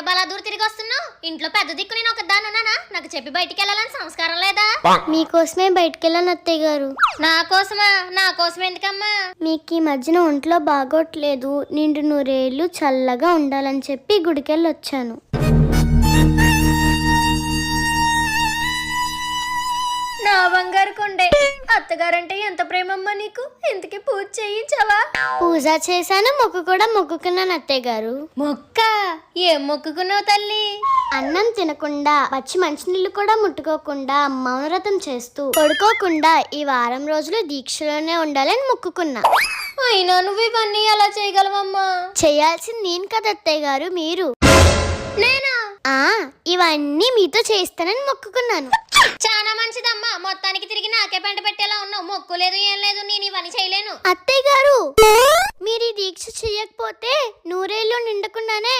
బలా దూరం తిరిగి వస్తున్నావు? ఇంట్లో పెద్ద దిక్కు నేను ఒక దానున్నానా? నాకు చెప్పి బయటికి వెళ్ళాలని సంస్కారం లేదా? మీకోసమే బయటికి వెళ్ళాను అత్తయ్య గారు. నా కోసమా? నా కోసం ఎందుకమ్మా? మీకు ఈ మధ్యన ఒంట్లో బాగోట్లేదు, నిండు నూరేళ్ళు చల్లగా ఉండాలని చెప్పి గుడికెళ్ళి వచ్చాను. నా బంగారు కొండే, అత్తగారంటే ఎంత ప్రేమమ్మా నీకు. ఇంతకీ పూజ చేయించావా? పూజ చేశాను, మొక్కు కూడా మొక్కుకున్నాను అత్తయ్య గారు. మొక్క? ఏం మొక్కుకున్నావు తల్లి? అన్నం తినకుండా, పచ్చి మంచినీళ్ళు కూడా ముట్టుకోకుండా, మౌనవ్రతం చేస్తూ, పడుకోకుండా ఈ వారం రోజులు దీక్షలోనే ఉండాలని మొక్కుకున్నా. అయినా నువ్వు ఇవన్నీ ఎలా చేయగలవమ్మా? చేయాల్సింది నేను కదా అత్తయ్య గారు, మీరు. నేనా? ఇవన్నీ మీతో చేస్తానని మొక్కుకున్నాను. చాలా మంచిదమ్మా. మొత్తానికి తిరిగి నాకే పెంట పెట్టేలా ఉన్నావు. మొక్కు లేదు ఏం లేదు, నేను ఇవన్నీ చేయలేను. అత్తయ్య గారు, మీరు ఈ దీక్ష చెయ్యకపోతే నూరేళ్ళు నిండకుండానే